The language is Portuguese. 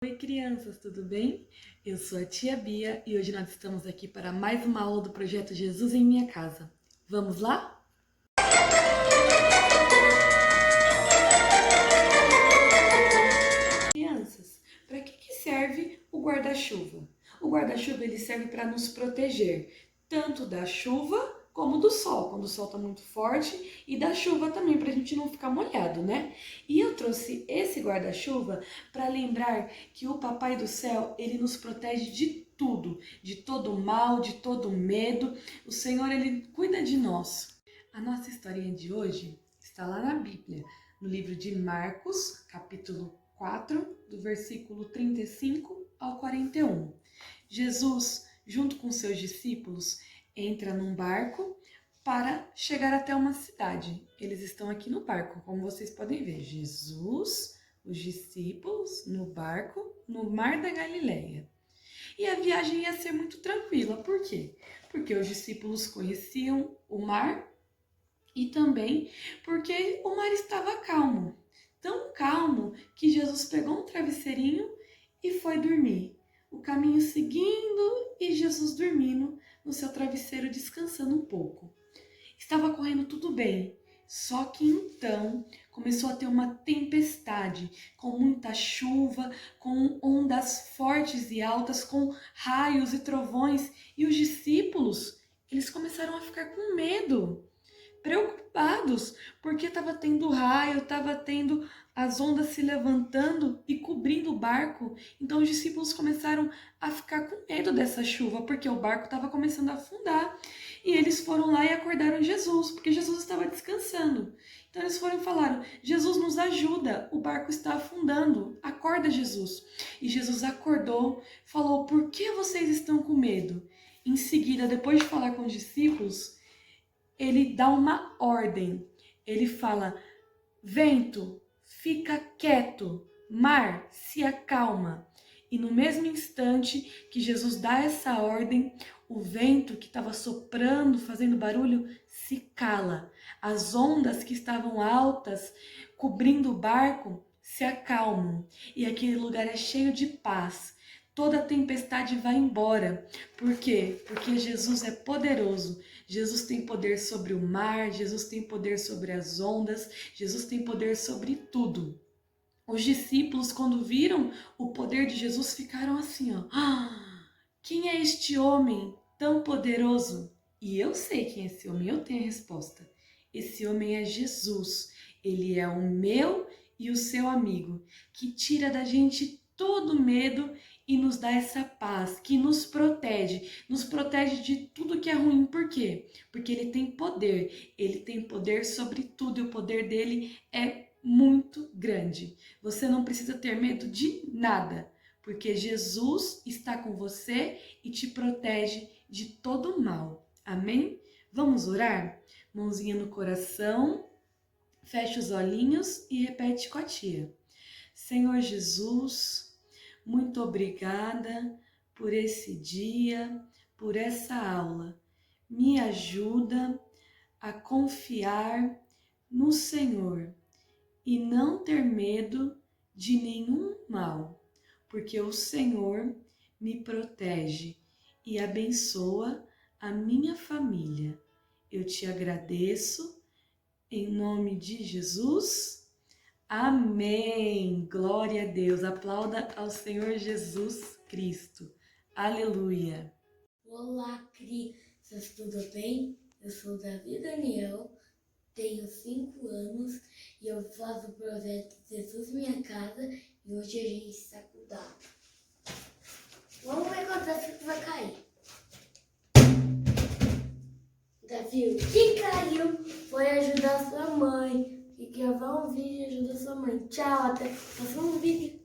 Oi, crianças, tudo bem? Eu sou a tia Bia e hoje nós estamos aqui para mais uma aula do projeto Jesus em Minha Casa. Vamos lá? Crianças, para que serve o guarda-chuva? O guarda-chuva ele serve para nos proteger, tanto da chuva como do sol, quando o sol está muito forte, e da chuva também, para a gente não ficar molhado, né? E eu trouxe esse guarda-chuva para lembrar que o Papai do Céu, ele nos protege de tudo, de todo mal, de todo medo. O Senhor, ele cuida de nós. A nossa historinha de hoje está lá na Bíblia, no livro de Marcos, capítulo 4, do versículo 35 ao 41. Jesus, junto com seus discípulos, entra num barco para chegar até uma cidade. Eles estão aqui no barco, como vocês podem ver. Jesus, os discípulos no barco, no mar da Galileia. E a viagem ia ser muito tranquila. Por quê? Porque os discípulos conheciam o mar e também porque o mar estava calmo. Tão calmo que Jesus pegou um travesseirinho e foi dormir. O caminho seguindo e Jesus dormindo no seu travesseiro, descansando um pouco. Estava correndo tudo bem, só que então começou a ter uma tempestade, com muita chuva, com ondas fortes e altas, com raios e trovões, e os discípulos, eles começaram a ficar com medo, preocupados, porque estava tendo raio, estava tendo as ondas se levantando e cobrindo o barco. Então os discípulos começaram a ficar com medo dessa chuva, porque o barco estava começando a afundar. E eles foram lá e acordaram Jesus, porque Jesus estava descansando. Então eles foram e falaram: Jesus, nos ajuda, o barco está afundando, acorda, Jesus. E Jesus acordou, falou: por que vocês estão com medo? Em seguida, depois de falar com os discípulos, ele dá uma ordem. Ele fala: vento, fica quieto, mar, se acalma. E no mesmo instante que Jesus dá essa ordem, o vento que estava soprando, fazendo barulho, se cala. As ondas que estavam altas, cobrindo o barco, se acalmam. E aquele lugar é cheio de paz. Toda a tempestade vai embora. Por quê? Porque Jesus é poderoso. Jesus tem poder sobre o mar, Jesus tem poder sobre as ondas, Jesus tem poder sobre tudo. Os discípulos, quando viram o poder de Jesus, ficaram assim, ó. Quem é este homem tão poderoso? E eu sei quem é esse homem, eu tenho a resposta. Esse homem é Jesus. Ele é o meu e o seu amigo, que tira da gente todo medo e nos dá essa paz, que nos protege de tudo que é ruim. Por quê? Porque ele tem poder sobre tudo e o poder dele é muito grande. Você não precisa ter medo de nada, porque Jesus está com você e te protege de todo mal. Amém? Vamos orar? Mãozinha no coração, fecha os olhinhos e repete com a tia. Senhor Jesus, muito obrigada por esse dia, por essa aula. Me ajuda a confiar no Senhor e não ter medo de nenhum mal, porque o Senhor me protege e abençoa a minha família. Eu te agradeço, em nome de Jesus. Amém! Glória a Deus! Aplauda ao Senhor Jesus Cristo. Aleluia! Olá, crianças, tudo bem? Eu sou Davi Daniel, tenho 5 anos e eu faço o projeto Jesus Minha Casa e hoje a gente está com o Davi. Vamos ver quantas que vai cair. Davi, o que caiu foi ajudar sua mãe e gravar um vídeo e ajudar sua mãe. Tchau, até o próximo vídeo.